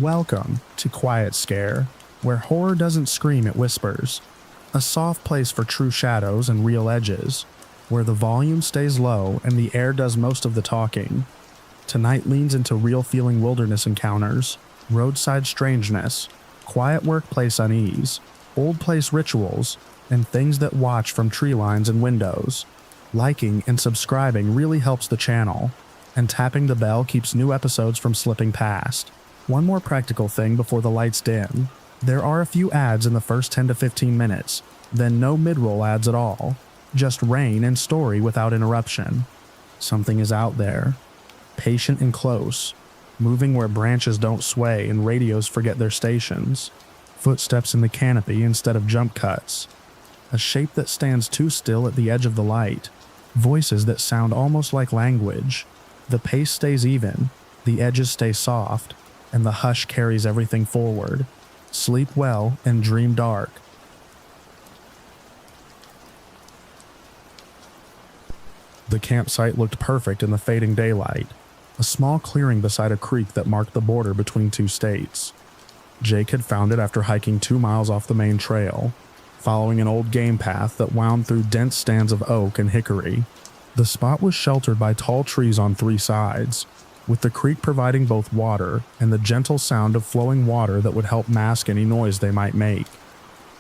Welcome to Quiet Scare, where horror doesn't scream, it whispers. A soft place for true shadows and real edges, where the volume stays low and the air does most of the talking. Tonight leans into real-feeling wilderness encounters, roadside strangeness, quiet workplace unease, old place rituals, and things that watch from tree lines and windows. Liking and subscribing really helps the channel, and tapping the bell keeps new episodes from slipping past. One more practical thing before the lights dim. There are a few ads in the first 10 to 15 minutes, then no mid-roll ads at all. Just rain and story without interruption. Something is out there, patient and close, moving where branches don't sway and radios forget their stations. Footsteps in the canopy instead of jump cuts. A shape that stands too still at the edge of the light. Voices that sound almost like language. The pace stays even, the edges stay soft, and the hush carries everything forward. Sleep well and dream dark. The campsite looked perfect in the fading daylight, a small clearing beside a creek that marked the border between two states. Jake had found it after hiking 2 miles off the main trail, following an old game path that wound through dense stands of oak and hickory. The spot was sheltered by tall trees on 3 sides, with the creek providing both water and the gentle sound of flowing water that would help mask any noise they might make.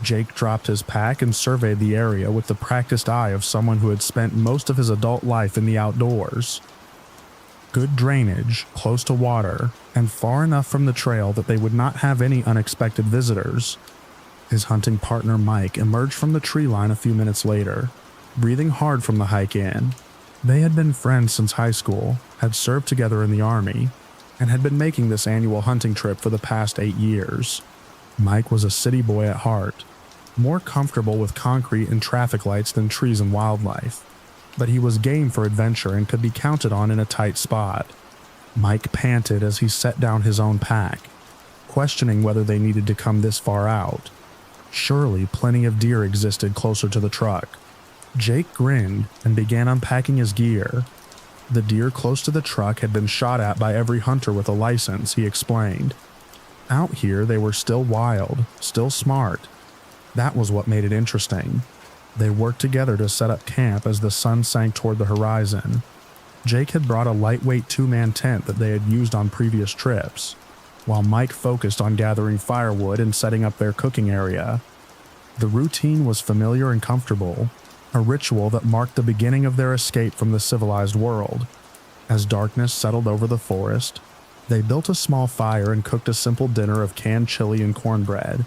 Jake dropped his pack and surveyed the area with the practiced eye of someone who had spent most of his adult life in the outdoors. Good drainage, close to water, and far enough from the trail that they would not have any unexpected visitors. His hunting partner Mike emerged from the tree line a few minutes later, breathing hard from the hike in. They had been friends since high school, had served together in the army, and had been making this annual hunting trip for the past 8 years. Mike was a city boy at heart, more comfortable with concrete and traffic lights than trees and wildlife, but he was game for adventure and could be counted on in a tight spot. Mike panted as he set down his own pack, questioning whether they needed to come this far out. Surely plenty of deer existed closer to the truck. Jake grinned and began unpacking his gear. The deer close to the truck had been shot at by every hunter with a license, he explained. Out here they were still wild, still smart. That was what made it interesting. They worked together to set up camp as the sun sank toward the horizon. Jake had brought a lightweight 2-man tent that they had used on previous trips, while Mike focused on gathering firewood and setting up their cooking area. The routine was familiar and comfortable, a ritual that marked the beginning of their escape from the civilized world. As darkness settled over the forest, they built a small fire and cooked a simple dinner of canned chili and cornbread.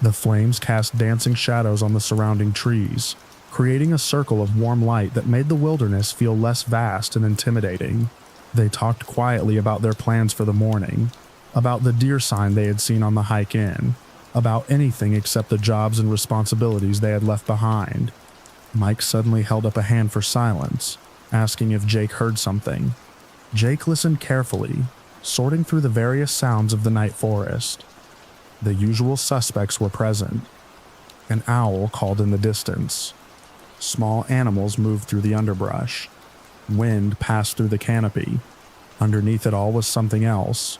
The flames cast dancing shadows on the surrounding trees, creating a circle of warm light that made the wilderness feel less vast and intimidating. They talked quietly about their plans for the morning, about the deer sign they had seen on the hike in, about anything except the jobs and responsibilities they had left behind. Mike suddenly held up a hand for silence, asking if Jake heard something. Jake listened carefully, sorting through the various sounds of the night forest. The usual suspects were present. An owl called in the distance. Small animals moved through the underbrush. Wind passed through the canopy. Underneath it all was something else,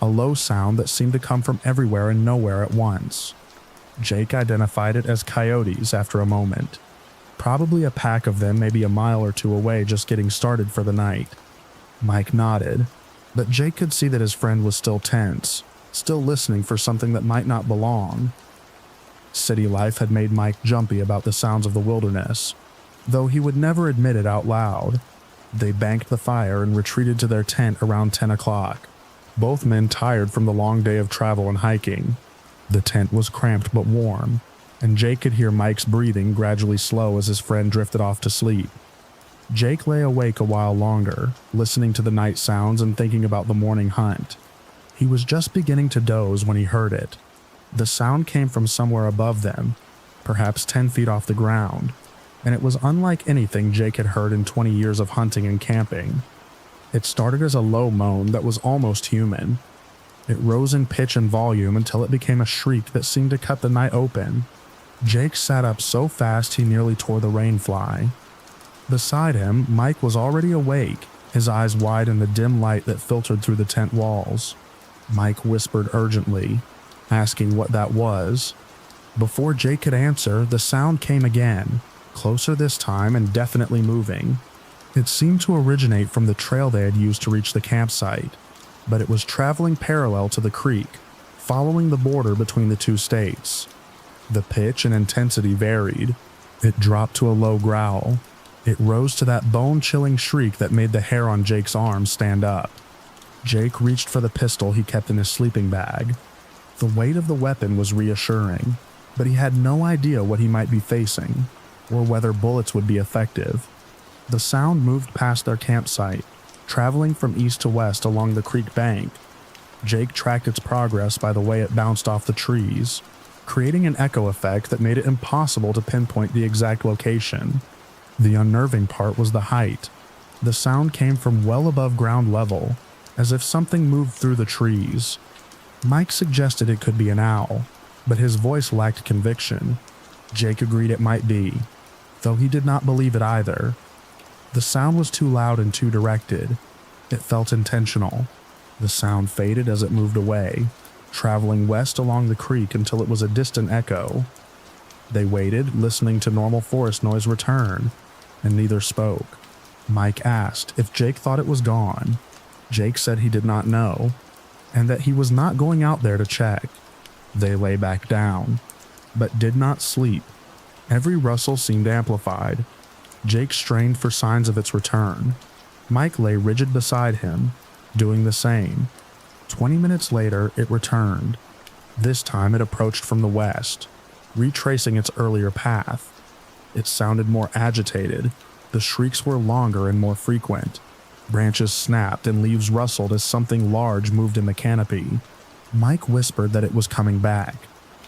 a low sound that seemed to come from everywhere and nowhere at once. Jake identified it as coyotes after a moment. Probably a pack of them maybe a mile or 2 away just getting started for the night. Mike nodded, but Jake could see that his friend was still tense, still listening for something that might not belong. City life had made Mike jumpy about the sounds of the wilderness, though he would never admit it out loud. They banked the fire and retreated to their tent around 10 o'clock, both men tired from the long day of travel and hiking. The tent was cramped but warm, and Jake could hear Mike's breathing gradually slow as his friend drifted off to sleep. Jake lay awake a while longer, listening to the night sounds and thinking about the morning hunt. He was just beginning to doze when he heard it. The sound came from somewhere above them, perhaps 10 feet off the ground, and it was unlike anything Jake had heard in 20 years of hunting and camping. It started as a low moan that was almost human. It rose in pitch and volume until it became a shriek that seemed to cut the night open. Jake sat up so fast he nearly tore the rain fly. Beside him, Mike was already awake, his eyes wide in the dim light that filtered through the tent walls. Mike whispered urgently, asking what that was. Before Jake could answer, the sound came again, closer this time and definitely moving. It seemed to originate from the trail they had used to reach the campsite, but it was traveling parallel to the creek, following the border between the two states. The pitch and intensity varied. It dropped to a low growl. It rose to that bone-chilling shriek that made the hair on Jake's arm stand up. Jake reached for the pistol he kept in his sleeping bag. The weight of the weapon was reassuring, but he had no idea what he might be facing, or whether bullets would be effective. The sound moved past their campsite, traveling from east to west along the creek bank. Jake tracked its progress by the way it bounced off the trees, creating an echo effect that made it impossible to pinpoint the exact location. The unnerving part was the height. The sound came from well above ground level, as if something moved through the trees. Mike suggested it could be an owl, but his voice lacked conviction. Jake agreed it might be, though he did not believe it either. The sound was too loud and too directed. It felt intentional. The sound faded as it moved away, traveling west along the creek until it was a distant echo. They waited, listening to normal forest noise return, and neither spoke. Mike asked if Jake thought it was gone. Jake said he did not know, and that he was not going out there to check. They lay back down, but did not sleep. Every rustle seemed amplified. Jake strained for signs of its return. Mike lay rigid beside him, doing the same. 20 minutes later, it returned. This time it approached from the west, retracing its earlier path. It sounded more agitated. The shrieks were longer and more frequent. Branches snapped and leaves rustled as something large moved in the canopy. Mike whispered that it was coming back,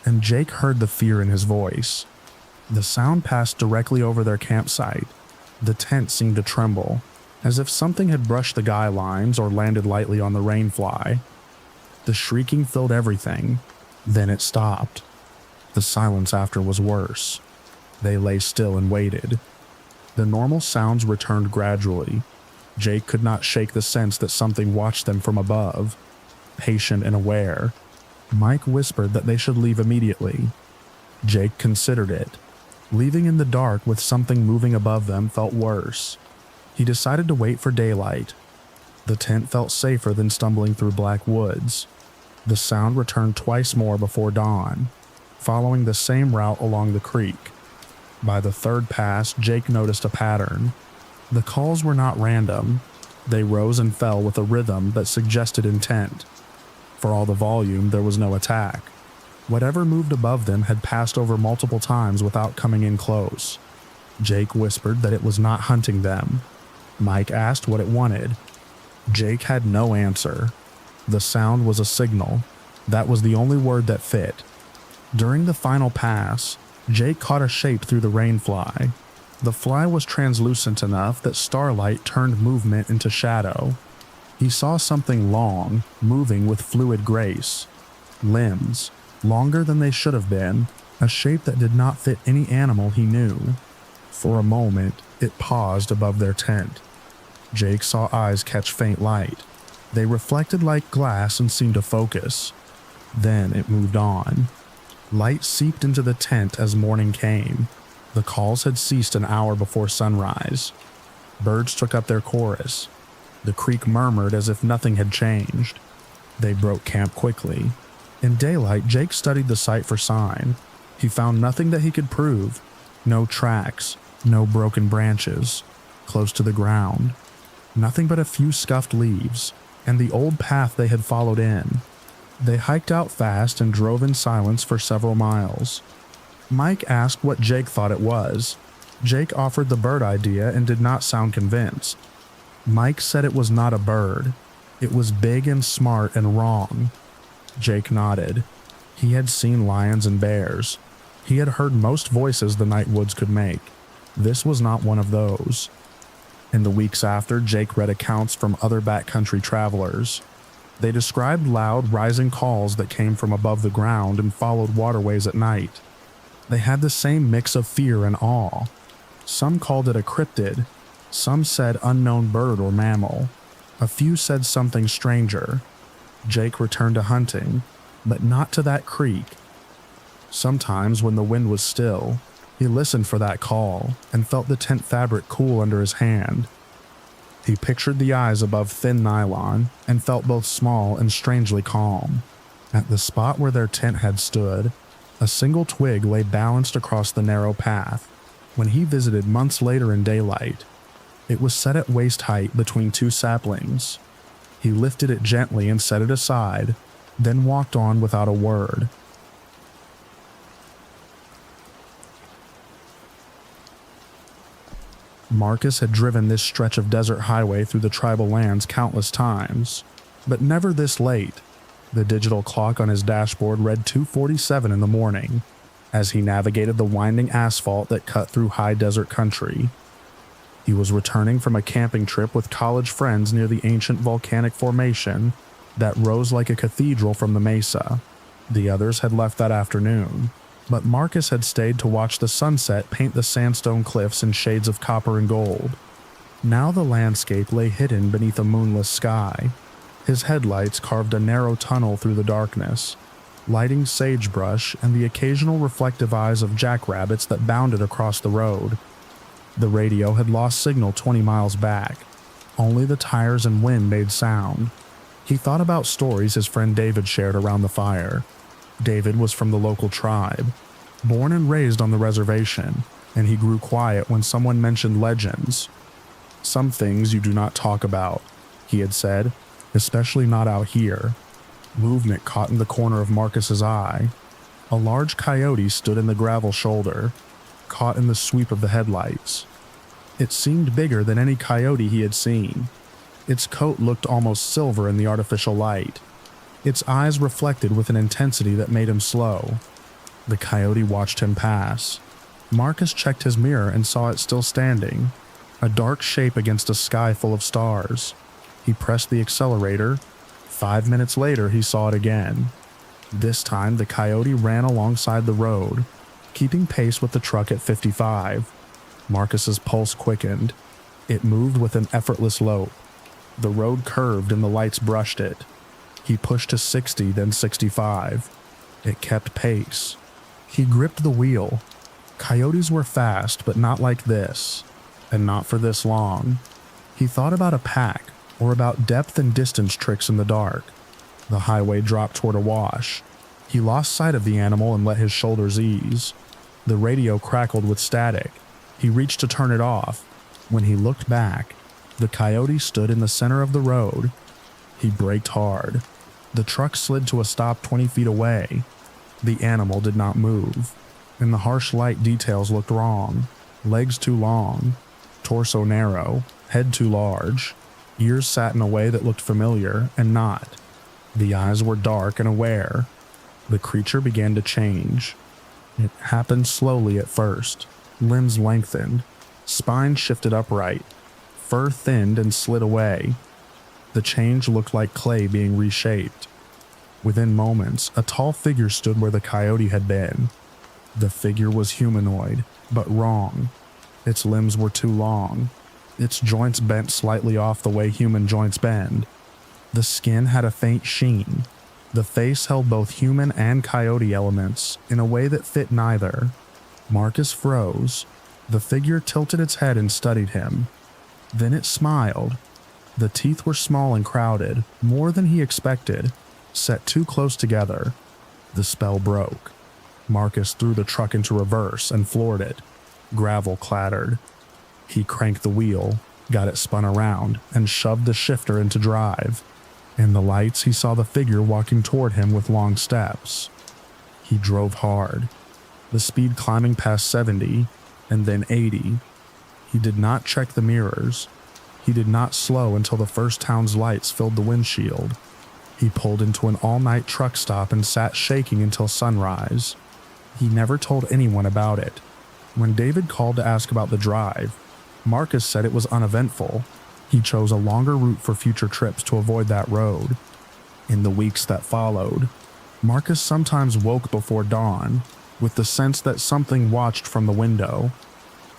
and Jake heard the fear in his voice. The sound passed directly over their campsite. The tent seemed to tremble, as if something had brushed the guy lines or landed lightly on the rainfly. The shrieking filled everything. Then it stopped. The silence after was worse. They lay still and waited. The normal sounds returned gradually. Jake could not shake the sense that something watched them from above, patient and aware. Mike whispered that they should leave immediately. Jake considered it. Leaving in the dark with something moving above them felt worse. He decided to wait for daylight. The tent felt safer than stumbling through black woods. The sound returned twice more before dawn, following the same route along the creek. By the third pass, Jake noticed a pattern. The calls were not random. They rose and fell with a rhythm that suggested intent. For all the volume, there was no attack. Whatever moved above them had passed over multiple times without coming in close. Jake whispered that it was not hunting them. Mike asked what it wanted. Jake had no answer. The sound was a signal. That was the only word that fit. During the final pass, Jake caught a shape through the rainfly. The fly was translucent enough that starlight turned movement into shadow. He saw something long, moving with fluid grace. Limbs, longer than they should have been, a shape that did not fit any animal he knew. For a moment, it paused above their tent. Jake saw eyes catch faint light. They reflected like glass and seemed to focus. Then it moved on. Light seeped into the tent as morning came. The calls had ceased an hour before sunrise. Birds took up their chorus. The creek murmured as if nothing had changed. They broke camp quickly. In daylight, Jake studied the site for sign. He found nothing that he could prove. No tracks, no broken branches, close to the ground. Nothing but a few scuffed leaves, and the old path they had followed in. They hiked out fast and drove in silence for several miles. Mike asked what Jake thought it was. Jake offered the bird idea and did not sound convinced. Mike said it was not a bird. It was big and smart and wrong. Jake nodded. He had seen lions and bears. He had heard most voices the night woods could make. This was not one of those. In the weeks after, Jake read accounts from other backcountry travelers. They described loud, rising calls that came from above the ground and followed waterways at night. They had the same mix of fear and awe. Some called it a cryptid. Some said unknown bird or mammal. A few said something stranger. Jake returned to hunting, but not to that creek. Sometimes when the wind was still, he listened for that call and felt the tent fabric cool under his hand. He pictured the eyes above thin nylon and felt both small and strangely calm. At the spot where their tent had stood, a single twig lay balanced across the narrow path. When he visited months later in daylight, it was set at waist height between two saplings. He lifted it gently and set it aside, then walked on without a word. Marcus had driven this stretch of desert highway through the tribal lands countless times, but never this late. The digital clock on his dashboard read 2:47 in the morning as he navigated the winding asphalt that cut through high desert country. He was returning from a camping trip with college friends near the ancient volcanic formation that rose like a cathedral from the mesa. The others had left that afternoon, but Marcus had stayed to watch the sunset paint the sandstone cliffs in shades of copper and gold. Now the landscape lay hidden beneath a moonless sky. His headlights carved a narrow tunnel through the darkness, lighting sagebrush and the occasional reflective eyes of jackrabbits that bounded across the road. The radio had lost signal 20 miles back. Only the tires and wind made sound. He thought about stories his friend David shared around the fire. David was from the local tribe, born and raised on the reservation, and he grew quiet when someone mentioned legends. "Some things you do not talk about," he had said, "especially not out here." Movement caught in the corner of Marcus's eye. A large coyote stood in the gravel shoulder, caught in the sweep of the headlights. It seemed bigger than any coyote he had seen. Its coat looked almost silver in the artificial light. Its eyes reflected with an intensity that made him slow. The coyote watched him pass. Marcus checked his mirror and saw it still standing, a dark shape against a sky full of stars. He pressed the accelerator. 5 minutes later, he saw it again. This time, the coyote ran alongside the road, keeping pace with the truck at 55. Marcus's pulse quickened. It moved with an effortless lope. The road curved and the lights brushed it. He pushed to 60, then 65. It kept pace. He gripped the wheel. Coyotes were fast, but not like this, and not for this long. He thought about a pack, or about depth and distance tricks in the dark. The highway dropped toward a wash. He lost sight of the animal and let his shoulders ease. The radio crackled with static. He reached to turn it off. When he looked back, the coyote stood in the center of the road. He braked hard. The truck slid to a stop 20 feet away. The animal did not move, and the harsh light details looked wrong. Legs too long, torso narrow, head too large. Ears sat in a way that looked familiar and not. The eyes were dark and aware. The creature began to change. It happened slowly at first. Limbs lengthened. Spine shifted upright. Fur thinned and slid away. The change looked like clay being reshaped. Within moments, a tall figure stood where the coyote had been. The figure was humanoid, but wrong. Its limbs were too long. Its joints bent slightly off the way human joints bend. The skin had a faint sheen. The face held both human and coyote elements in a way that fit neither. Marcus froze. The figure tilted its head and studied him. Then it smiled. The teeth were small and crowded, more than he expected, set too close together. The spell broke. Marcus threw the truck into reverse and floored it. Gravel clattered. He cranked the wheel, got it spun around, and shoved the shifter into drive. In the lights, he saw the figure walking toward him with long steps. He drove hard, the speed climbing past 70, and then 80. He did not check the mirrors. He did not slow until the first town's lights filled the windshield. He pulled into an all-night truck stop and sat shaking until sunrise. He never told anyone about it. When David called to ask about the drive, Marcus said it was uneventful. He chose a longer route for future trips to avoid that road. In the weeks that followed, Marcus sometimes woke before dawn, with the sense that something watched from the window.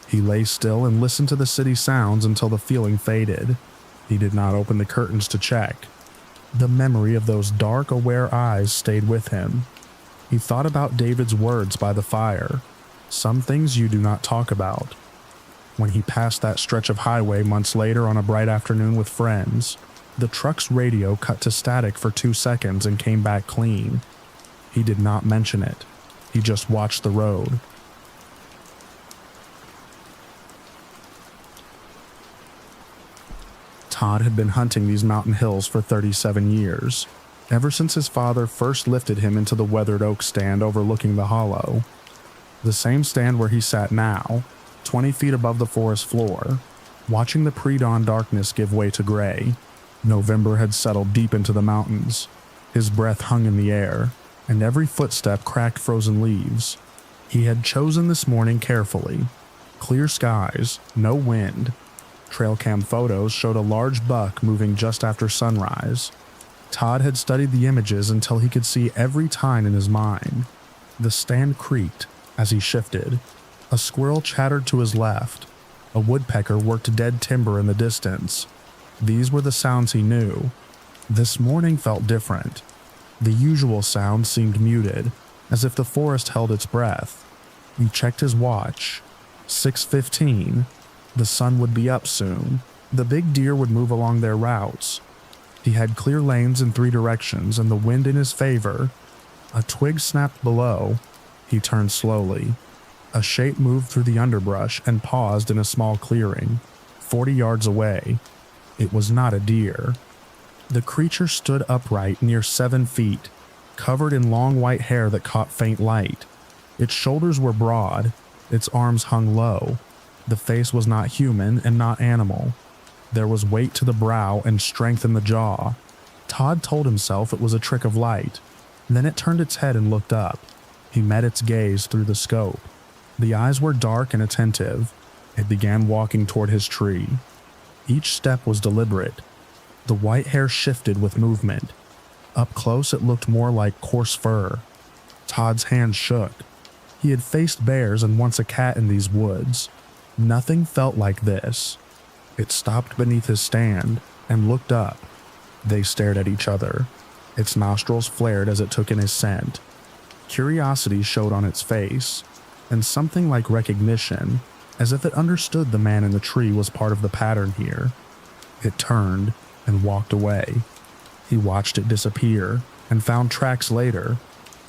He lay still and listened to the city sounds until the feeling faded. He did not open the curtains to check. The memory of those dark, aware eyes stayed with him. He thought about David's words by the fire. Some things you do not talk about. When he passed that stretch of highway months later on a bright afternoon with friends, the truck's radio cut to static for 2 seconds and came back clean. He did not mention it. He just watched the road. Todd had been hunting these mountain hills for 37 years, ever since his father first lifted him into the weathered oak stand overlooking the hollow. The same stand where he sat now, 20 feet above the forest floor, watching the pre-dawn darkness give way to gray. November had settled deep into the mountains. His breath hung in the air, and every footstep cracked frozen leaves. He had chosen this morning carefully. Clear skies, no wind. Trail cam photos showed a large buck moving just after sunrise. Todd had studied the images until he could see every tine in his mind. The stand creaked as he shifted. A squirrel chattered to his left. A woodpecker worked dead timber in the distance. These were the sounds he knew. This morning felt different. The usual sound seemed muted, as if the forest held its breath. He checked his watch. 6:15. The sun would be up soon. The big deer would move along their routes. He had clear lanes in 3 directions and the wind in his favor. A twig snapped below. He turned slowly. A shape moved through the underbrush and paused in a small clearing, 40 yards away. It was not a deer. The creature stood upright near 7 feet, covered in long white hair that caught faint light. Its shoulders were broad. Its arms hung low. The face was not human and not animal. There was weight to the brow and strength in the jaw. Todd told himself it was a trick of light. Then it turned its head and looked up. He met its gaze through the scope. The eyes were dark and attentive. It began walking toward his tree. Each step was deliberate. The white hair shifted with movement. Up close it looked more like coarse fur. Todd's hands shook. He had faced bears and once a cat in these woods. Nothing felt like this. It stopped beneath his stand and looked up. They stared at each other. Its nostrils flared as it took in his scent. Curiosity showed on its face, and something like recognition, as if it understood the man in the tree was part of the pattern here. It turned and walked away. He watched it disappear and found tracks later.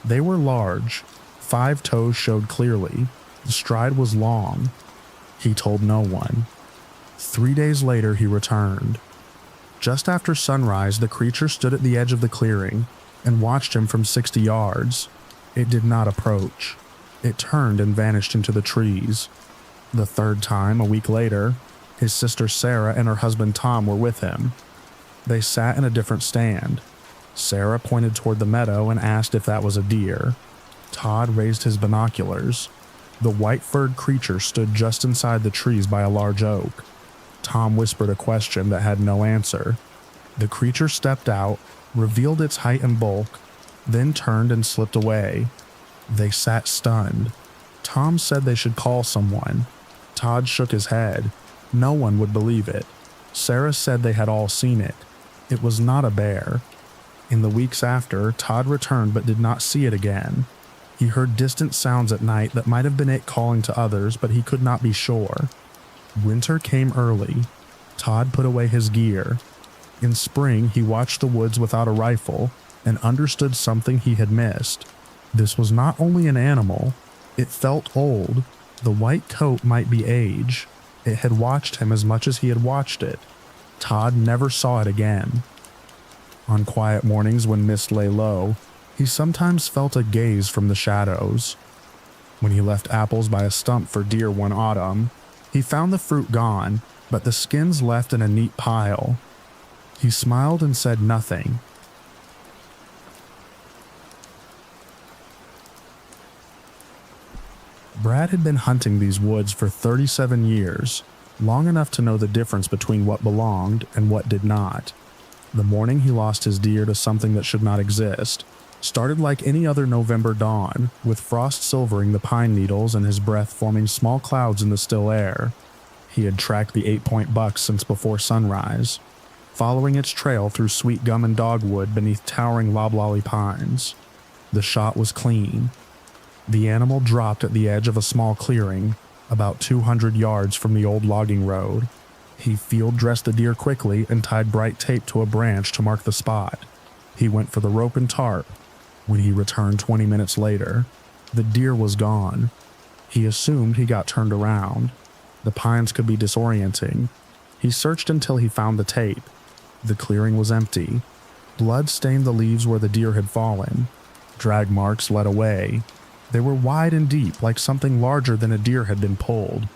They were large. 5 toes showed clearly. The stride was long. He told no one. 3 days later he returned. Just after sunrise, the creature stood at the edge of the clearing and watched him from 60 yards. It did not approach. It turned and vanished into the trees. The 3rd time, a week later, his sister Sarah and her husband Tom were with him. They sat in a different stand. Sarah pointed toward the meadow and asked if that was a deer. Todd raised his binoculars. The white-furred creature stood just inside the trees by a large oak. Tom whispered a question that had no answer. The creature stepped out, revealed its height and bulk, then turned and slipped away. They sat stunned. Tom said they should call someone. Todd shook his head. No one would believe it. Sarah said they had all seen it. It was not a bear. In the weeks after, Todd returned but did not see it again. He heard distant sounds at night that might have been it calling to others, but he could not be sure. Winter came early. Todd put away his gear. In spring, he watched the woods without a rifle and understood something he had missed. This was not only an animal. It felt old. The white coat might be age. It had watched him as much as he had watched it. Todd never saw it again. On quiet mornings when mist lay low, he sometimes felt a gaze from the shadows. When he left apples by a stump for deer one autumn, he found the fruit gone, but the skins left in a neat pile. He smiled and said nothing. Brad had been hunting these woods for 37 years, long enough to know the difference between what belonged and what did not. The morning he lost his deer to something that should not exist started like any other November dawn, with frost silvering the pine needles and his breath forming small clouds in the still air. He had tracked the 8-point buck since before sunrise. following its trail through sweet gum and dogwood beneath towering loblolly pines. The shot was clean. The animal dropped at the edge of a small clearing, about 200 yards from the old logging road. He field-dressed the deer quickly and tied bright tape to a branch to mark the spot. He went for the rope and tarp. When he returned 20 minutes later, the deer was gone. He assumed he got turned around. The pines could be disorienting. He searched until he found the tape. The clearing was empty. Blood stained the leaves where the deer had fallen. Drag marks led away. They were wide and deep, like something larger than a deer had been pulled.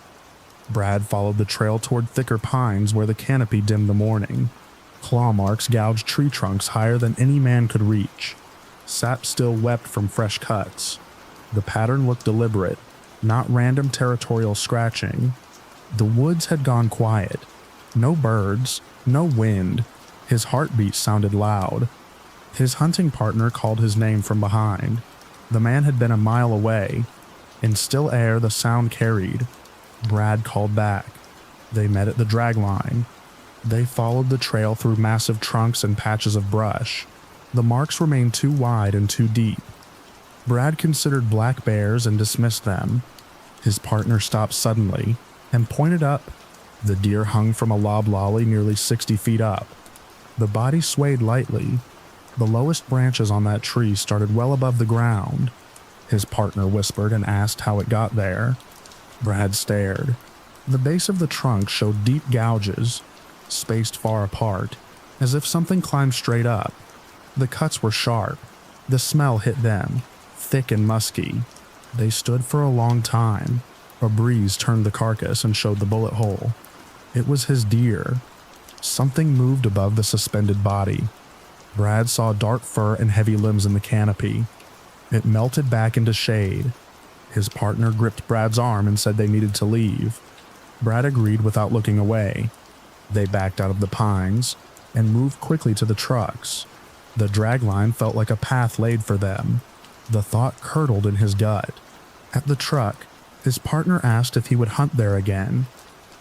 Brad followed the trail toward thicker pines where the canopy dimmed the morning. Claw marks gouged tree trunks higher than any man could reach. Sap still wept from fresh cuts. The pattern looked deliberate, not random territorial scratching. The woods had gone quiet. No birds, no wind. His heartbeat sounded loud. His hunting partner called his name from behind. The man had been a mile away. In still air, the sound carried. Brad called back. They met at the drag line. They followed the trail through massive trunks and patches of brush. The marks remained too wide and too deep. Brad considered black bears and dismissed them. His partner stopped suddenly and pointed up. The deer hung from a loblolly nearly 60 feet up. The body swayed lightly. The lowest branches on that tree started well above the ground. His partner whispered and asked how it got there. Brad stared. The base of the trunk showed deep gouges, spaced far apart, as if something climbed straight up. The cuts were sharp. The smell hit them, thick and musky. They stood for a long time. A breeze turned the carcass and showed the bullet hole. It was his deer. Something moved above the suspended body. Brad saw dark fur and heavy limbs in the canopy. It melted back into shade. His partner gripped Brad's arm and said they needed to leave. Brad agreed without looking away. They backed out of the pines and moved quickly to the trucks. The dragline felt like a path laid for them. The thought curdled in his gut. At the truck, his partner asked if he would hunt there again.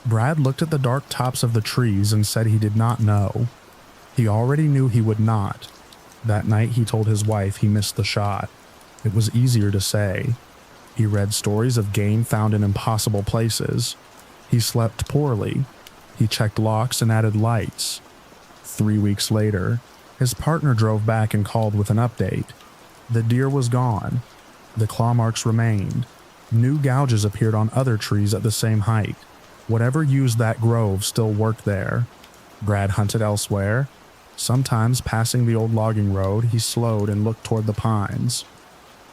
Brad looked at the dark tops of the trees and said he did not know. He already knew he would not. That night he told his wife he missed the shot. It was easier to say. He read stories of game found in impossible places. He slept poorly. He checked locks and added lights. 3 weeks later, his partner drove back and called with an update. The deer was gone. The claw marks remained. New gouges appeared on other trees at the same height. Whatever used that grove still worked there. Brad hunted elsewhere. Sometimes, passing the old logging road, he slowed and looked toward the pines.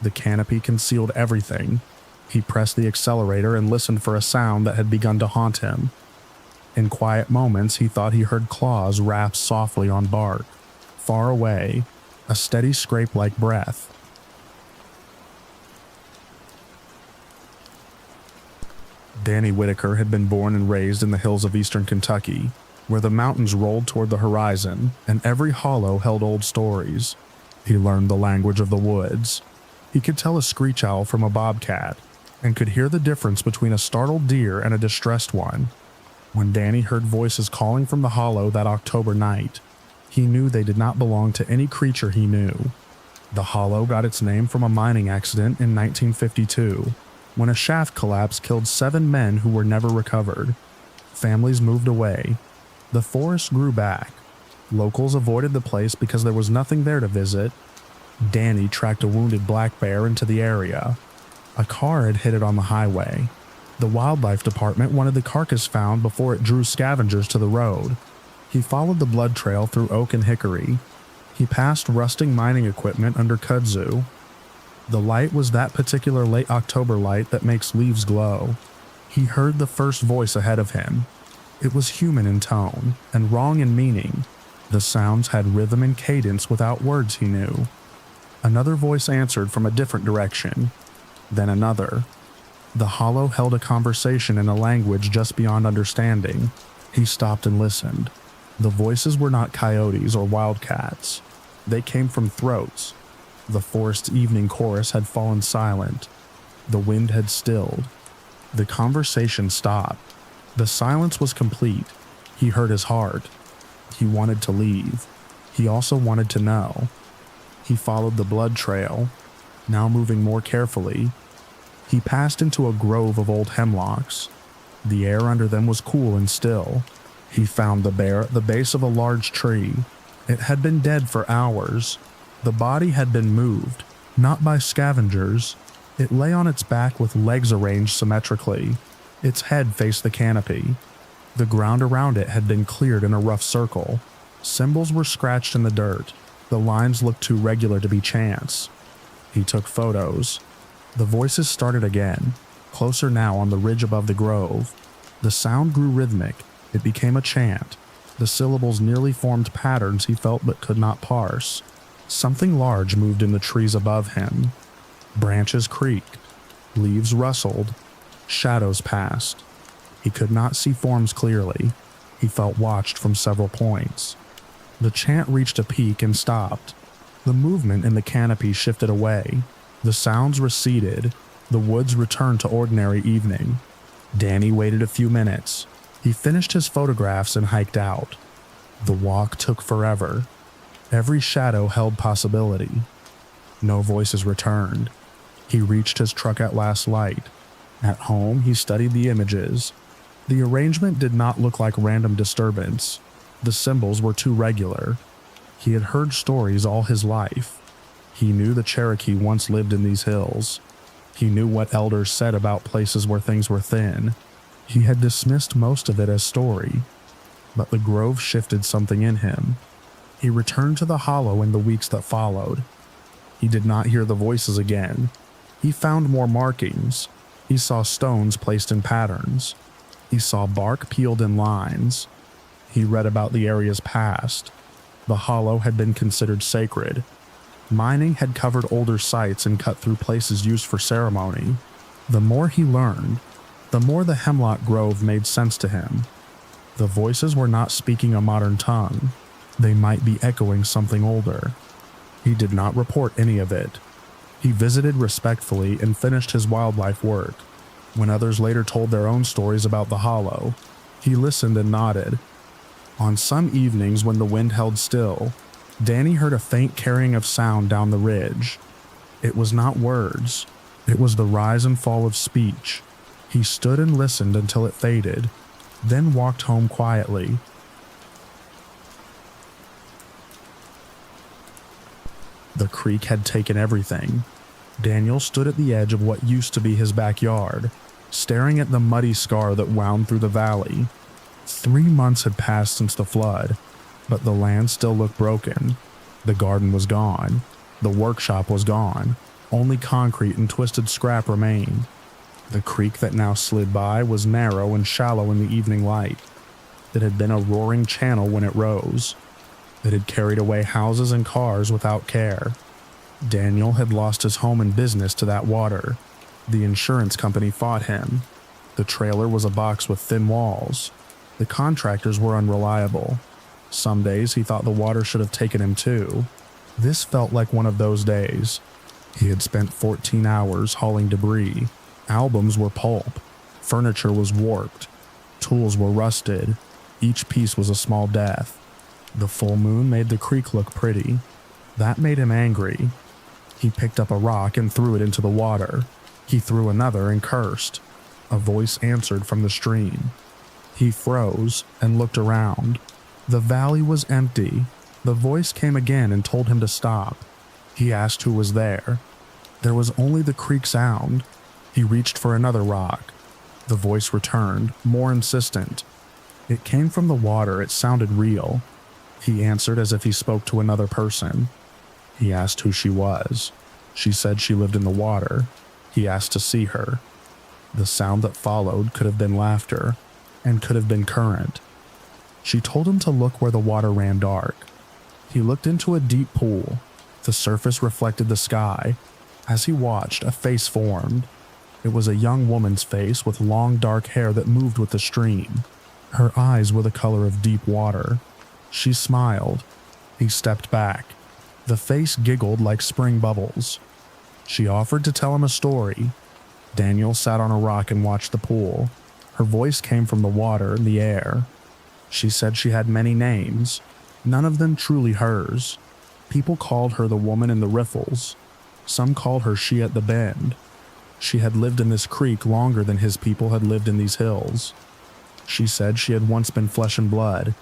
The canopy concealed everything. He pressed the accelerator and listened for a sound that had begun to haunt him. In quiet moments, he thought he heard claws rap softly on bark. Far away, a steady scrape like breath. Danny Whitaker had been born and raised in the hills of eastern Kentucky, where the mountains rolled toward the horizon and every hollow held old stories. He learned the language of the woods. He could tell a screech owl from a bobcat and could hear the difference between a startled deer and a distressed one. When Danny heard voices calling from the hollow that October night, he knew they did not belong to any creature he knew. The hollow got its name from a mining accident in 1952, when a shaft collapse killed 7 men who were never recovered. Families moved away. The forest grew back. Locals avoided the place because there was nothing there to visit. Danny tracked a wounded black bear into the area. A car had hit it on the highway. The wildlife department wanted the carcass found before it drew scavengers to the road. He followed the blood trail through oak and hickory. He passed rusting mining equipment under kudzu. The light was that particular late October light that makes leaves glow. He heard the first voice ahead of him. It was human in tone and wrong in meaning. The sounds had rhythm and cadence without words he knew. Another voice answered from a different direction. Then another. The hollow held a conversation in a language just beyond understanding. He stopped and listened. The voices were not coyotes or wildcats. They came from throats. The forest's evening chorus had fallen silent. The wind had stilled. The conversation stopped. The silence was complete. He heard his heart. He wanted to leave. He also wanted to know. He followed the blood trail, now moving more carefully. He passed into a grove of old hemlocks. The air under them was cool and still. He found the bear at the base of a large tree. It had been dead for hours. The body had been moved, not by scavengers. It lay on its back with legs arranged symmetrically. Its head faced the canopy. The ground around it had been cleared in a rough circle. Symbols were scratched in the dirt. The lines looked too regular to be chance. He took photos. The voices started again, closer now on the ridge above the grove. The sound grew rhythmic. It became a chant. The syllables nearly formed patterns he felt but could not parse. Something large moved in the trees above him. Branches creaked. Leaves rustled. Shadows passed. He could not see forms clearly. He felt watched from several points. The chant reached a peak and stopped. The movement in the canopy shifted away. The sounds receded. The woods returned to ordinary evening. Danny waited a few minutes. He finished his photographs and hiked out. The walk took forever. Every shadow held possibility. No voices returned. He reached his truck at last light. At home, he studied the images. The arrangement did not look like random disturbance. The symbols were too regular. He had heard stories all his life. He knew the Cherokee once lived in these hills. He knew what elders said about places where things were thin. He had dismissed most of it as story. But the grove shifted something in him. He returned to the hollow in the weeks that followed. He did not hear the voices again. He found more markings. He saw stones placed in patterns. He saw bark peeled in lines. He read about the area's past. The hollow had been considered sacred. Mining had covered older sites and cut through places used for ceremony. The more he learned, the more the hemlock grove made sense to him. The voices were not speaking a modern tongue. They might be echoing something older. He did not report any of it. He visited respectfully and finished his wildlife work. When others later told their own stories about the hollow, he listened and nodded. On some evenings when the wind held still, Danny heard a faint carrying of sound down the ridge. It was not words. It was the rise and fall of speech. He stood and listened until it faded, then walked home quietly. The creek had taken everything. Daniel stood at the edge of what used to be his backyard, staring at the muddy scar that wound through the valley. 3 months had passed since the flood, but the land still looked broken. The garden was gone. The workshop was gone. Only concrete and twisted scrap remained. The creek that now slid by was narrow and shallow in the evening light. It had been a roaring channel when it rose. It had carried away houses and cars without care. Daniel had lost his home and business to that water. The insurance company fought him. The trailer was a box with thin walls. The contractors were unreliable. Some days he thought the water should have taken him too. This felt like one of those days. He had spent 14 hours hauling debris. Albums were pulp. Furniture was warped. Tools were rusted. Each piece was a small death. The full moon made the creek look pretty. That made him angry. He picked up a rock and threw it into the water. He threw another and cursed. A voice answered from the stream. He froze and looked around. The valley was empty. The voice came again and told him to stop. He asked who was there. There was only the creek sound. He reached for another rock. The voice returned, more insistent. It came from the water. It sounded real. He answered as if he spoke to another person. He asked who she was. She said she lived in the water. He asked to see her. The sound that followed could have been laughter, and could have been current. She told him to look where the water ran dark. He looked into a deep pool. The surface reflected the sky. As he watched, a face formed. It was a young woman's face with long dark hair that moved with the stream. Her eyes were the color of deep water. She smiled. He stepped back. The face giggled like spring bubbles. She offered to tell him a story. Daniel sat on a rock and watched the pool. Her voice came from the water and the air. She said she had many names. None of them truly hers. People called her the woman in the riffles. Some called her she at the bend. She had lived in this creek longer than his people had lived in these hills. She said she had once been flesh and blood.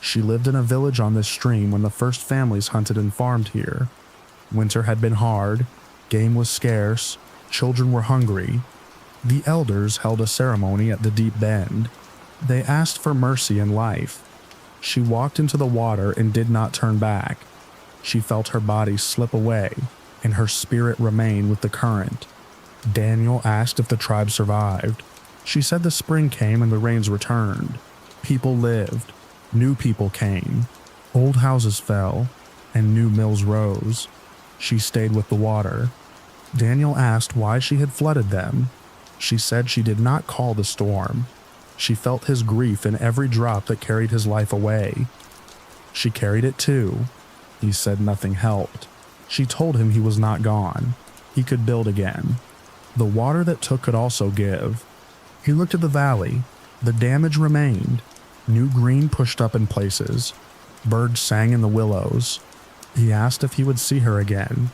She lived in a village on this stream when the first families hunted and farmed here. Winter had been hard, game was scarce, children were hungry. The elders held a ceremony at the deep bend. They asked for mercy in life. She walked into the water and did not turn back. She felt her body slip away and her spirit remain with the current. Daniel asked if the tribe survived. She said the spring came and the rains returned. People lived. New people came. Old houses fell, and new mills rose. She stayed with the water. Daniel asked why she had flooded them. She said she did not call the storm. She felt his grief in every drop that carried his life away. She carried it too. He said nothing helped. She told him he was not gone. He could build again. The water that took could also give. He looked at the valley. The damage remained. New green pushed up in places. Birds sang in the willows. He asked if he would see her again.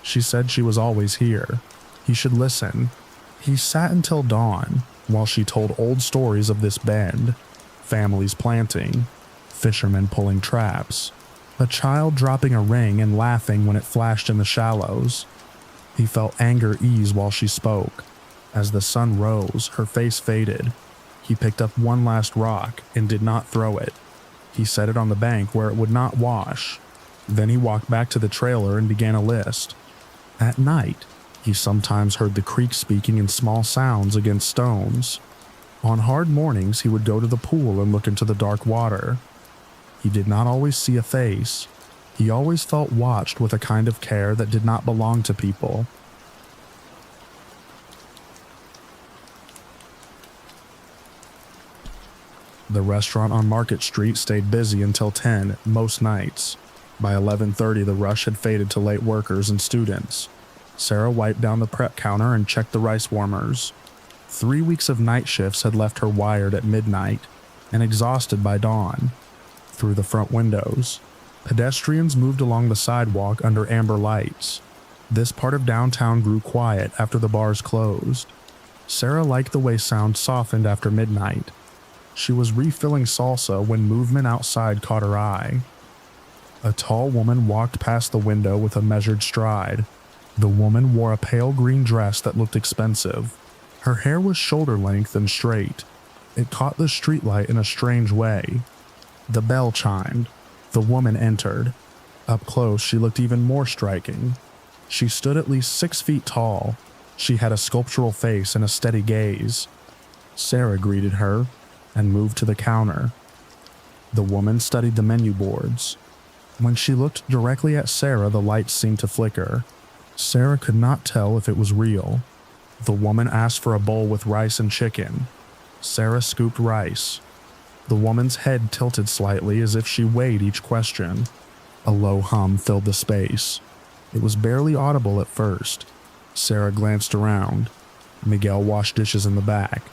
She said she was always here. He should listen. He sat until dawn while she told old stories of this bend, families planting, fishermen pulling traps, a child dropping a ring and laughing when it flashed in the shallows. He felt anger ease while she spoke. As the sun rose, her face faded. He picked up one last rock and did not throw it. He set it on the bank where it would not wash. Then he walked back to the trailer and began a list. At night, he sometimes heard the creek speaking in small sounds against stones. On hard mornings, he would go to the pool and look into the dark water. He did not always see a face. He always felt watched with a kind of care that did not belong to people. The restaurant on Market Street stayed busy until 10 most nights. By 11:30, the rush had faded to late workers and students. Sarah wiped down the prep counter and checked the rice warmers. 3 weeks of night shifts had left her wired at midnight and exhausted by dawn. Through the front windows, pedestrians moved along the sidewalk under amber lights. This part of downtown grew quiet after the bars closed. Sarah liked the way sound softened after midnight. She was refilling salsa when movement outside caught her eye. A tall woman walked past the window with a measured stride. The woman wore a pale green dress that looked expensive. Her hair was shoulder-length and straight. It caught the streetlight in a strange way. The bell chimed. The woman entered. Up close, she looked even more striking. She stood at least 6 feet tall. She had a sculptural face and a steady gaze. Sarah greeted her and moved to the counter. The woman studied the menu boards. When she looked directly at Sarah, the lights seemed to flicker. Sarah could not tell if it was real. The woman asked for a bowl with rice and chicken. Sarah scooped rice. The woman's head tilted slightly as if she weighed each question. A low hum filled the space. It was barely audible at first. Sarah glanced around. Miguel washed dishes in the back.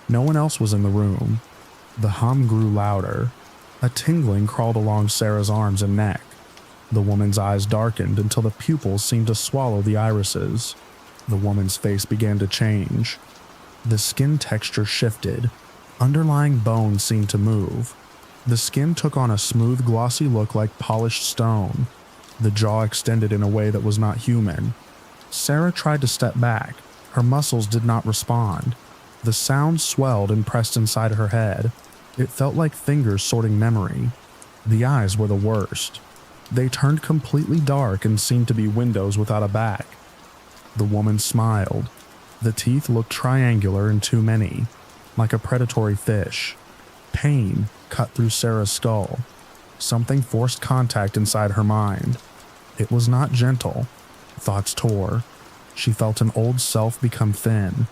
No one else was in the room. The hum grew louder. A tingling crawled along Sarah's arms and neck. The woman's eyes darkened until the pupils seemed to swallow the irises. The woman's face began to change. The skin texture shifted. Underlying bones seemed to move. The skin took on a smooth, glossy look like polished stone. The jaw extended in a way that was not human. Sarah tried to step back. Her muscles did not respond. The sound swelled and pressed inside her head. It felt like fingers sorting memory. The eyes were the worst. They turned completely dark and seemed to be windows without a back. The woman smiled. The teeth looked triangular and too many, like a predatory fish. Pain cut through Sarah's skull. Something forced contact inside her mind. It was not gentle. Thoughts tore. She felt an old self become thin.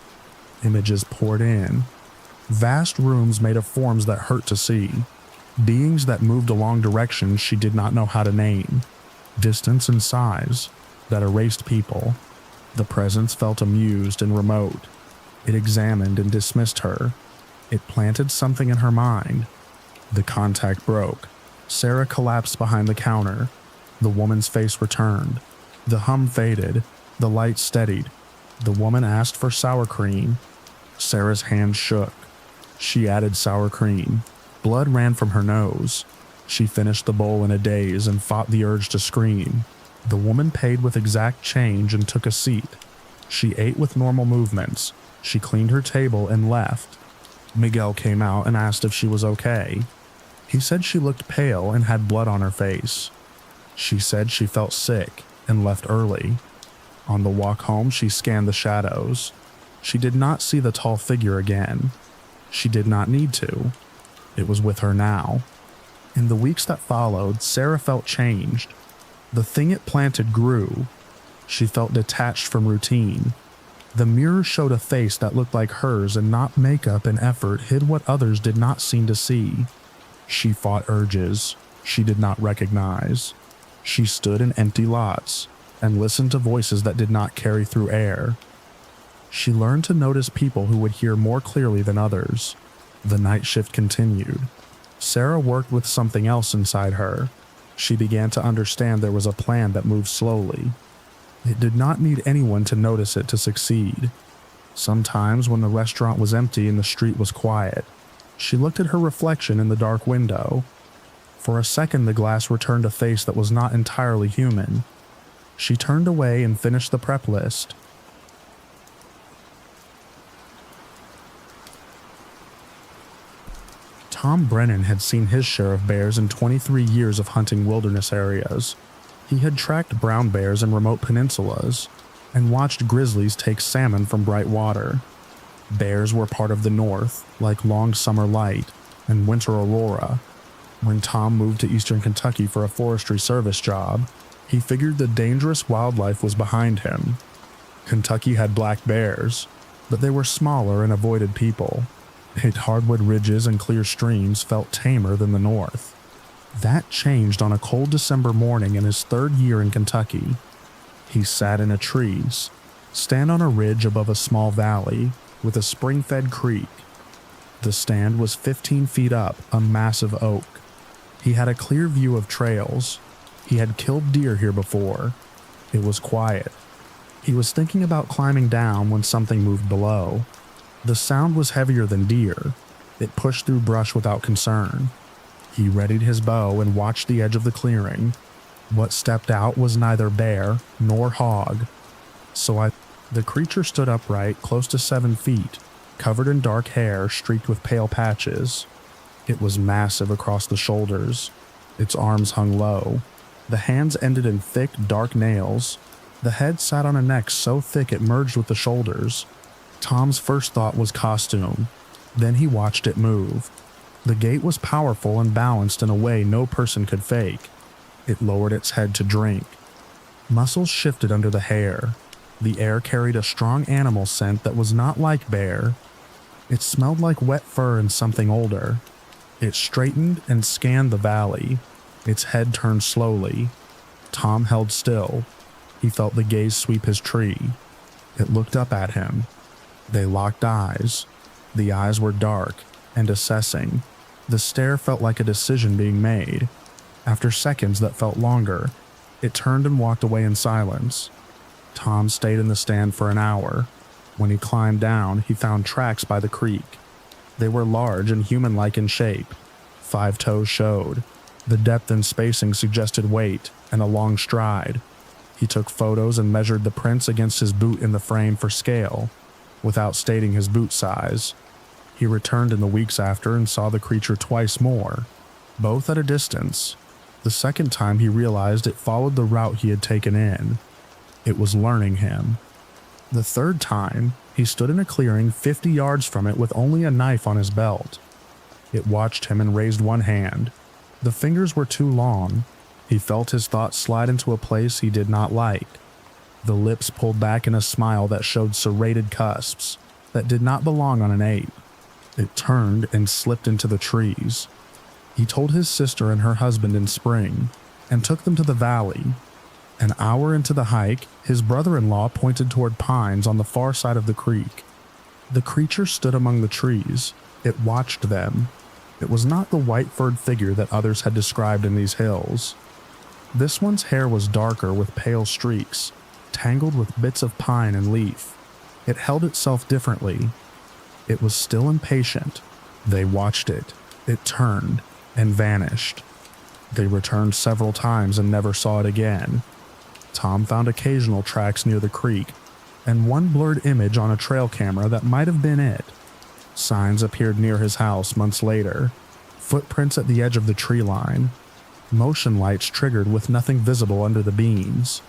Images poured in. Vast rooms made of forms that hurt to see. Beings that moved along directions she did not know how to name. Distance and size that erased people. The presence felt amused and remote. It examined and dismissed her. It planted something in her mind. The contact broke. Sarah collapsed behind the counter. The woman's face returned. The hum faded. The light steadied. The woman asked for sour cream. Sarah's hand shook. She added sour cream. Blood ran from her nose. She finished the bowl in a daze and fought the urge to scream. The woman paid with exact change and took a seat. She ate with normal movements. She cleaned her table and left. Miguel came out and asked if she was okay. He said she looked pale and had blood on her face. She said she felt sick and left early. On the walk home, she scanned the shadows. She did not see the tall figure again. She did not need to. It was with her now. In the weeks that followed, Sarah felt changed. The thing it planted grew. She felt detached from routine. The mirror showed a face that looked like hers, and not makeup and effort hid what others did not seem to see. She fought urges she did not recognize. She stood in empty lots and listened to voices that did not carry through air. She learned to notice people who would hear more clearly than others. The night shift continued. Sarah worked with something else inside her. She began to understand there was a plan that moved slowly. It did not need anyone to notice it to succeed. Sometimes when the restaurant was empty and the street was quiet, she looked at her reflection in the dark window. For a second, the glass returned a face that was not entirely human. She turned away and finished the prep list. Tom Brennan had seen his share of bears in 23 years of hunting wilderness areas. He had tracked brown bears in remote peninsulas and watched grizzlies take salmon from bright water. Bears were part of the North, like long summer light and winter aurora. When Tom moved to eastern Kentucky for a forestry service job, he figured the dangerous wildlife was behind him. Kentucky had black bears, but they were smaller and avoided people. Its hardwood ridges and clear streams felt tamer than the North. That changed on a cold December morning in his third year in Kentucky. He sat in a tree, stand on a ridge above a small valley with a spring-fed creek. The stand was 15 feet up, a massive oak. He had a clear view of trails. He had killed deer here before. It was quiet. He was thinking about climbing down when something moved below. The sound was heavier than deer. It pushed through brush without concern. He readied his bow and watched the edge of the clearing. What stepped out was neither bear nor hog. The creature stood upright, close to 7 feet, covered in dark hair streaked with pale patches. It was massive across the shoulders. Its arms hung low. The hands ended in thick, dark nails. The head sat on a neck so thick it merged with the shoulders. Tom's first thought was costume. Then he watched it move. The gait was powerful and balanced in a way no person could fake. It lowered its head to drink. Muscles shifted under the hair. The air carried a strong animal scent that was not like bear. It smelled like wet fur and something older. It straightened and scanned the valley. Its head turned slowly. Tom held still. He felt the gaze sweep his tree. It looked up at him. They locked eyes. The eyes were dark and assessing. The stare felt like a decision being made. After seconds that felt longer, it turned and walked away in silence. Tom stayed in the stand for an hour. When he climbed down, he found tracks by the creek. They were large and human-like in shape. 5 toes showed. The depth and spacing suggested weight and a long stride. He took photos and measured the prints against his boot in the frame for scale, without stating his boot size. He returned in the weeks after and saw the creature twice more, both at a distance. The second time he realized it followed the route he had taken in. It was learning him. The third time, he stood in a clearing 50 yards from it with only a knife on his belt. It watched him and raised one hand. The fingers were too long. He felt his thoughts slide into a place he did not like. The lips pulled back in a smile that showed serrated cusps that did not belong on an ape. It turned and slipped into the trees. He told his sister and her husband in spring and took them to the valley. An hour into the hike, his brother-in-law pointed toward pines on the far side of the creek. The creature stood among the trees. It watched them. It was not the white-furred figure that others had described in these hills. This one's hair was darker with pale streaks, tangled with bits of pine and leaf. It held itself differently. It was still impatient. They watched it. It turned and vanished. They returned several times and never saw it again. Tom found occasional tracks near the creek, and one blurred image on a trail camera that might have been it. Signs appeared near his house months later, footprints at the edge of the tree line, motion lights triggered with nothing visible under the beams.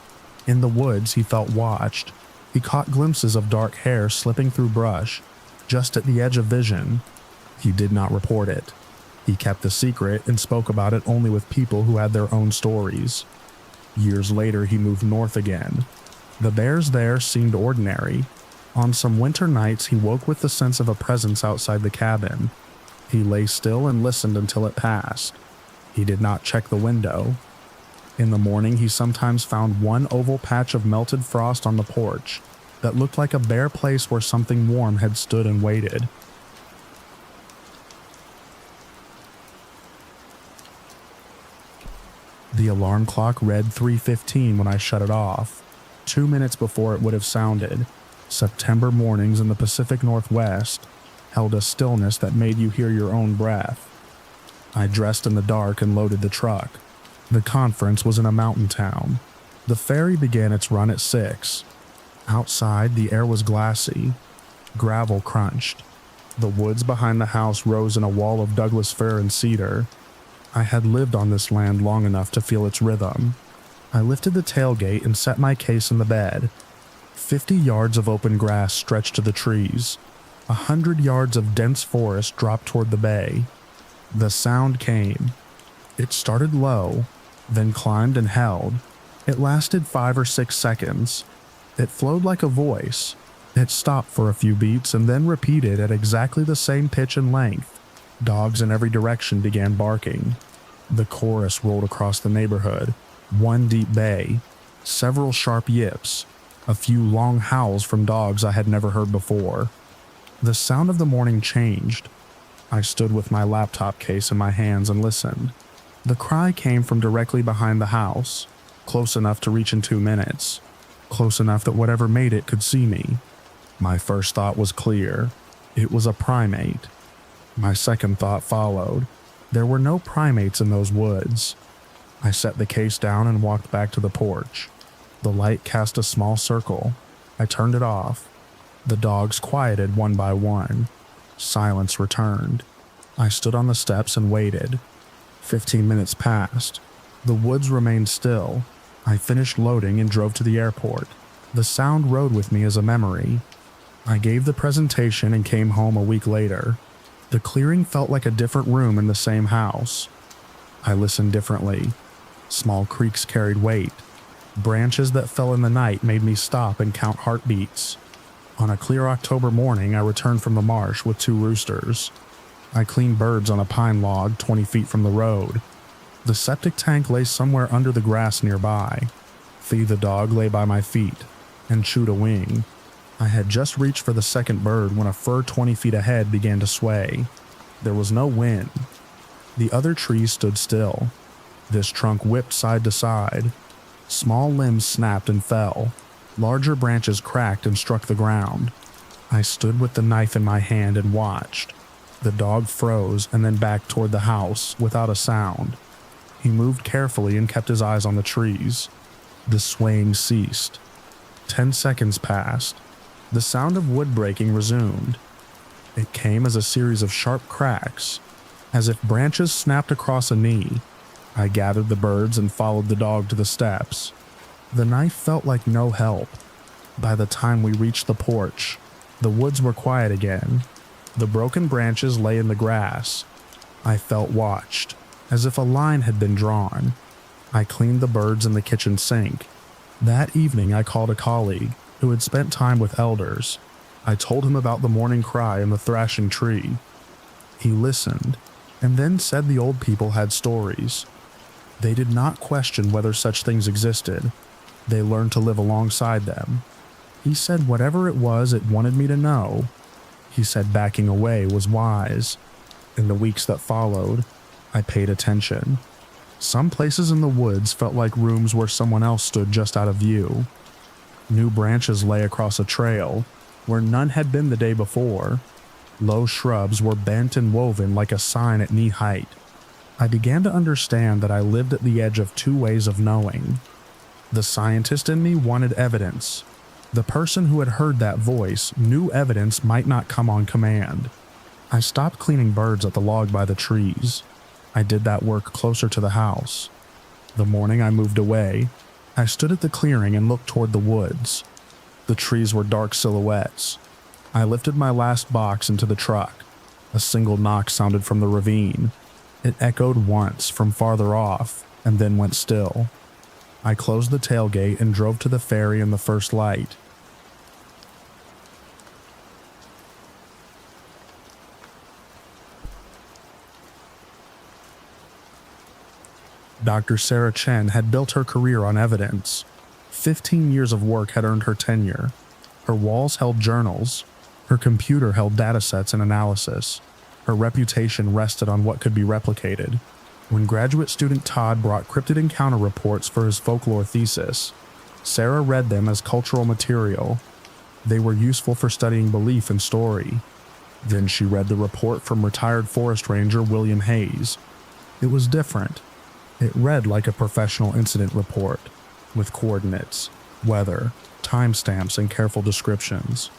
In the woods, he felt watched. He caught glimpses of dark hair slipping through brush, just at the edge of vision. He did not report it. He kept the secret and spoke about it only with people who had their own stories. Years later, he moved north again. The bears there seemed ordinary. On some winter nights, he woke with the sense of a presence outside the cabin. He lay still and listened until it passed. He did not check the window. In the morning, he sometimes found one oval patch of melted frost on the porch that looked like a bare place where something warm had stood and waited. The alarm clock read 3:15 when I shut it off, 2 minutes before it would have sounded. September mornings in the Pacific Northwest held a stillness that made you hear your own breath. I dressed in the dark and loaded the truck. The conference was in a mountain town. The ferry began its run at 6. Outside, the air was glassy. Gravel crunched. The woods behind the house rose in a wall of Douglas fir and cedar. I had lived on this land long enough to feel its rhythm. I lifted the tailgate and set my case in the bed. 50 yards of open grass stretched to the trees. 100 yards of dense forest dropped toward the bay. The sound came. It started low, then climbed and held. It lasted 5 or 6 seconds. It flowed like a voice. It stopped for a few beats and then repeated at exactly the same pitch and length. Dogs in every direction began barking. The chorus rolled across the neighborhood. One deep bay, several sharp yips, a few long howls from dogs I had never heard before. The sound of the morning changed. I stood with my laptop case in my hands and listened. The cry came from directly behind the house, close enough to reach in 2 minutes, close enough that whatever made it could see me. My first thought was clear. It was a primate. My second thought followed. There were no primates in those woods. I set the case down and walked back to the porch. The light cast a small circle. I turned it off. The dogs quieted one by one. Silence returned. I stood on the steps and waited. 15 minutes passed. The woods remained still. I finished loading and drove to the airport. The sound rode with me as a memory. I gave the presentation and came home a week later. The clearing felt like a different room in the same house. I listened differently. Small creaks carried weight. Branches that fell in the night made me stop and count heartbeats. On a clear October morning, I returned from the marsh with 2 roosters. I cleaned birds on a pine log 20 feet from the road. The septic tank lay somewhere under the grass nearby. Fee the dog lay by my feet and chewed a wing. I had just reached for the second bird when a fir 20 feet ahead began to sway. There was no wind. The other trees stood still. This trunk whipped side to side. Small limbs snapped and fell. Larger branches cracked and struck the ground. I stood with the knife in my hand and watched. The dog froze and then backed toward the house without a sound. He moved carefully and kept his eyes on the trees. The swaying ceased. 10 seconds passed. The sound of wood breaking resumed. It came as a series of sharp cracks, as if branches snapped across a knee. I gathered the birds and followed the dog to the steps. The knife felt like no help. By the time we reached the porch, the woods were quiet again. The broken branches lay in the grass. I felt watched, as if a line had been drawn. I cleaned the birds in the kitchen sink. That evening I called a colleague who had spent time with elders. I told him about the morning cry and the thrashing tree. He listened, and then said the old people had stories. They did not question whether such things existed. They learned to live alongside them. He said whatever it was it wanted me to know. He said backing away was wise. In the weeks that followed, I paid attention. Some places in the woods felt like rooms where someone else stood just out of view. New branches lay across a trail where none had been the day before. Low shrubs were bent and woven like a sign at knee height. I began to understand that I lived at the edge of two ways of knowing. The scientist in me wanted evidence. The person who had heard that voice knew evidence might not come on command. I stopped cleaning birds at the log by the trees. I did that work closer to the house. The morning I moved away, I stood at the clearing and looked toward the woods. The trees were dark silhouettes. I lifted my last box into the truck. A single knock sounded from the ravine. It echoed once from farther off and then went still. I closed the tailgate and drove to the ferry in the first light. Dr. Sarah Chen had built her career on evidence. 15 years of work had earned her tenure. Her walls held journals. Her computer held datasets and analysis. Her reputation rested on what could be replicated. When graduate student Todd brought cryptid encounter reports for his folklore thesis, Sarah read them as cultural material. They were useful for studying belief and story. Then she read the report from retired forest ranger William Hayes. It was different. It read like a professional incident report, with coordinates, weather, timestamps, and careful descriptions.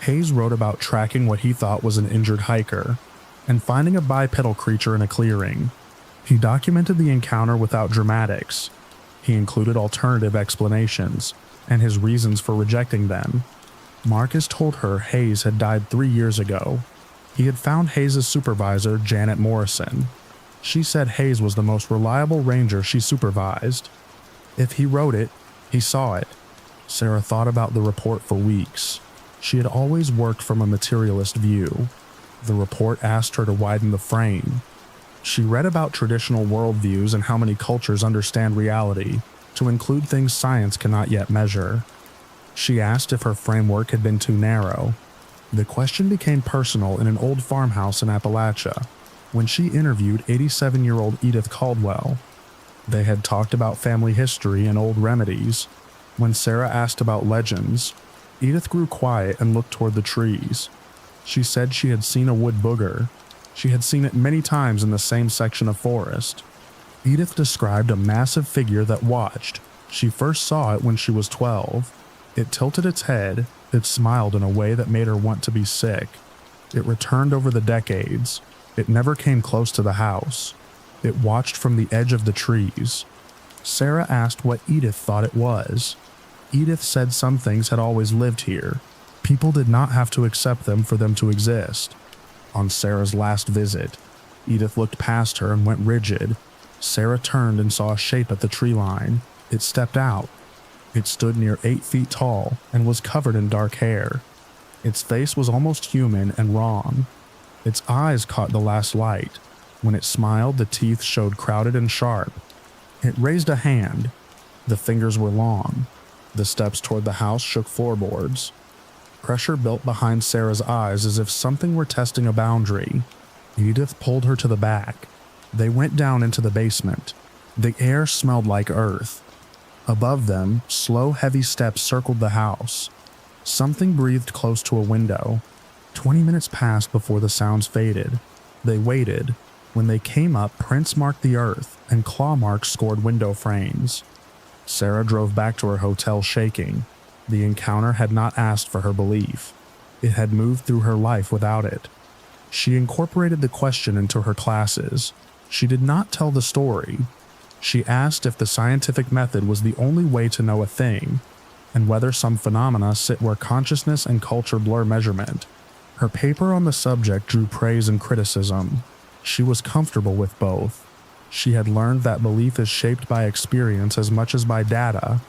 Hayes wrote about tracking what he thought was an injured hiker and finding a bipedal creature in a clearing. He documented the encounter without dramatics. He included alternative explanations and his reasons for rejecting them. Marcus told her Hayes had died 3 years ago. He had found Hayes' supervisor, Janet Morrison. She said Hayes was the most reliable ranger she supervised. If he wrote it, he saw it. Sarah thought about the report for weeks. She had always worked from a materialist view. The report asked her to widen the frame. She read about traditional worldviews and how many cultures understand reality to include things science cannot yet measure. She asked if her framework had been too narrow. The question became personal in an old farmhouse in Appalachia when she interviewed 87-year-old Edith Caldwell. They had talked about family history and old remedies. When Sarah asked about legends, Edith grew quiet and looked toward the trees. She said she had seen a wood booger. She had seen it many times in the same section of forest. Edith described a massive figure that watched. She first saw it when she was 12. It tilted its head. It smiled in a way that made her want to be sick. It returned over the decades. It never came close to the house. It watched from the edge of the trees. Sarah asked what Edith thought it was. Edith said some things had always lived here. People did not have to accept them for them to exist. On Sarah's last visit, Edith looked past her and went rigid. Sarah turned and saw a shape at the tree line. It stepped out. It stood near 8 feet tall and was covered in dark hair. Its face was almost human and wrong. Its eyes caught the last light. When it smiled, the teeth showed crowded and sharp. It raised a hand. The fingers were long. The steps toward the house shook floorboards. Pressure built behind Sarah's eyes as if something were testing a boundary. Edith pulled her to the back. They went down into the basement. The air smelled like earth. Above them, slow, heavy steps circled the house. Something breathed close to a window. 20 minutes passed before the sounds faded. They waited. When they came up, prints marked the earth, and claw marks scored window frames. Sarah drove back to her hotel shaking. The encounter had not asked for her belief. It had moved through her life without it. She incorporated the question into her classes. She did not tell the story. She asked if the scientific method was the only way to know a thing, and whether some phenomena sit where consciousness and culture blur measurement. Her paper on the subject drew praise and criticism. She was comfortable with both. She had learned that belief is shaped by experience as much as by data.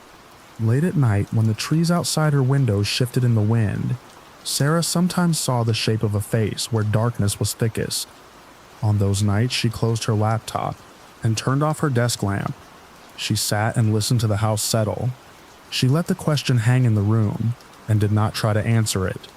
Late at night, when the trees outside her windows shifted in the wind, Sarah sometimes saw the shape of a face where darkness was thickest. On those nights, she closed her laptop and turned off her desk lamp. She sat and listened to the house settle. She let the question hang in the room and did not try to answer it.